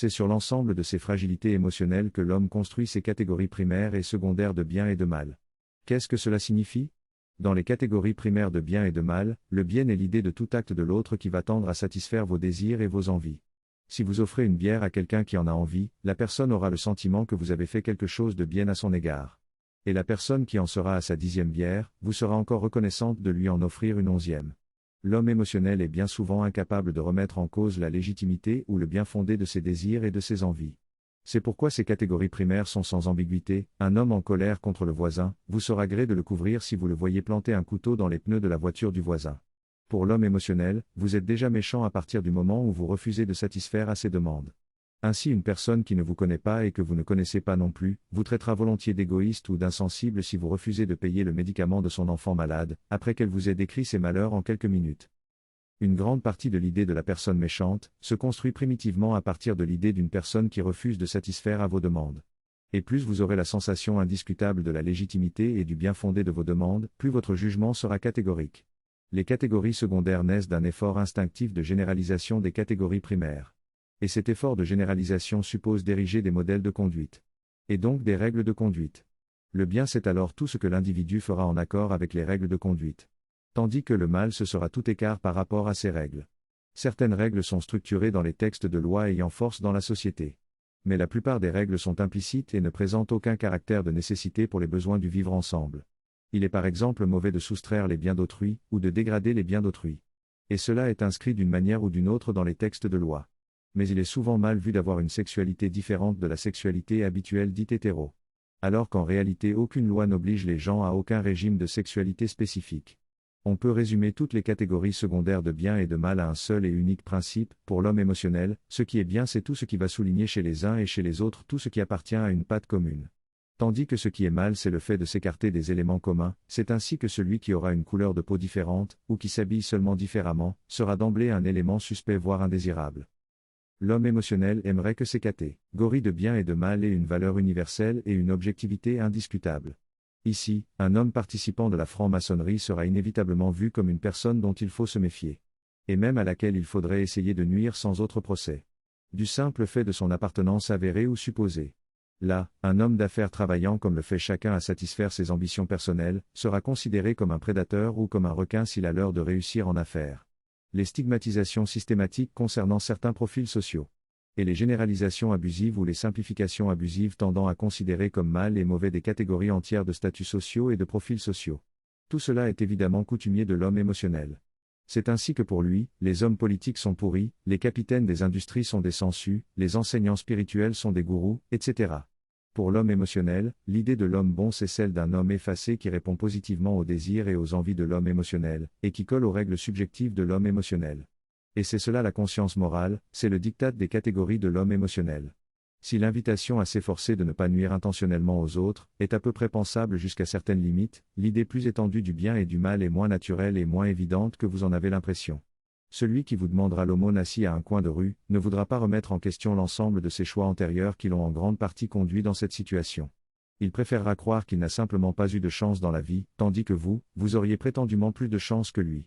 C'est sur l'ensemble de ces fragilités émotionnelles que l'homme construit ses catégories primaires et secondaires de bien et de mal. Qu'est-ce que cela signifie ? Dans les catégories primaires de bien et de mal, le bien est l'idée de tout acte de l'autre qui va tendre à satisfaire vos désirs et vos envies. Si vous offrez une bière à quelqu'un qui en a envie, la personne aura le sentiment que vous avez fait quelque chose de bien à son égard. Et la personne qui en sera à sa 10e bière, vous sera encore reconnaissante de lui en offrir une 11e. L'homme émotionnel est bien souvent incapable de remettre en cause la légitimité ou le bien fondé de ses désirs et de ses envies. C'est pourquoi ces catégories primaires sont sans ambiguïté. Un homme en colère contre le voisin, vous sera gré de le couvrir si vous le voyez planter un couteau dans les pneus de la voiture du voisin. Pour l'homme émotionnel, vous êtes déjà méchant à partir du moment où vous refusez de satisfaire à ses demandes. Ainsi une personne qui ne vous connaît pas et que vous ne connaissez pas non plus, vous traitera volontiers d'égoïste ou d'insensible si vous refusez de payer le médicament de son enfant malade, après qu'elle vous ait décrit ses malheurs en quelques minutes. Une grande partie de l'idée de la personne méchante se construit primitivement à partir de l'idée d'une personne qui refuse de satisfaire à vos demandes. Et plus vous aurez la sensation indiscutable de la légitimité et du bien fondé de vos demandes, plus votre jugement sera catégorique. Les catégories secondaires naissent d'un effort instinctif de généralisation des catégories primaires. Et cet effort de généralisation suppose d'ériger des modèles de conduite. Et donc des règles de conduite. Le bien c'est alors tout ce que l'individu fera en accord avec les règles de conduite. Tandis que le mal ce sera tout écart par rapport à ces règles. Certaines règles sont structurées dans les textes de loi ayant force dans la société. Mais la plupart des règles sont implicites et ne présentent aucun caractère de nécessité pour les besoins du vivre ensemble. Il est par exemple mauvais de soustraire les biens d'autrui, ou de dégrader les biens d'autrui. Et cela est inscrit d'une manière ou d'une autre dans les textes de loi. Mais il est souvent mal vu d'avoir une sexualité différente de la sexualité habituelle dite hétéro. Alors qu'en réalité aucune loi n'oblige les gens à aucun régime de sexualité spécifique. On peut résumer toutes les catégories secondaires de bien et de mal à un seul et unique principe. Pour l'homme émotionnel, ce qui est bien c'est tout ce qui va souligner chez les uns et chez les autres tout ce qui appartient à une patte commune. Tandis que ce qui est mal c'est le fait de s'écarter des éléments communs. C'est ainsi que celui qui aura une couleur de peau différente, ou qui s'habille seulement différemment, sera d'emblée un élément suspect voire indésirable. L'homme émotionnel aimerait que ces catégories de bien et de mal aient une valeur universelle et une objectivité indiscutable. Ici, un homme participant de la franc-maçonnerie sera inévitablement vu comme une personne dont il faut se méfier. Et même à laquelle il faudrait essayer de nuire sans autre procès. Du simple fait de son appartenance avérée ou supposée. Là, un homme d'affaires travaillant comme le fait chacun à satisfaire ses ambitions personnelles, sera considéré comme un prédateur ou comme un requin s'il a l'heure de réussir en affaires. Les stigmatisations systématiques concernant certains profils sociaux. Et les généralisations abusives ou les simplifications abusives tendant à considérer comme mal et mauvais des catégories entières de statuts sociaux et de profils sociaux. Tout cela est évidemment coutumier de l'homme émotionnel. C'est ainsi que pour lui, les hommes politiques sont pourris, les capitaines des industries sont des sangsues, les enseignants spirituels sont des gourous, etc. Pour l'homme émotionnel, l'idée de l'homme bon c'est celle d'un homme effacé qui répond positivement aux désirs et aux envies de l'homme émotionnel, et qui colle aux règles subjectives de l'homme émotionnel. Et c'est cela la conscience morale, c'est le diktat des catégories de l'homme émotionnel. Si l'invitation à s'efforcer de ne pas nuire intentionnellement aux autres est à peu près pensable jusqu'à certaines limites, l'idée plus étendue du bien et du mal est moins naturelle et moins évidente que vous en avez l'impression. Celui qui vous demandera l'aumône assis à un coin de rue ne voudra pas remettre en question l'ensemble de ses choix antérieurs qui l'ont en grande partie conduit dans cette situation. Il préférera croire qu'il n'a simplement pas eu de chance dans la vie, tandis que vous auriez prétendument plus de chance que lui.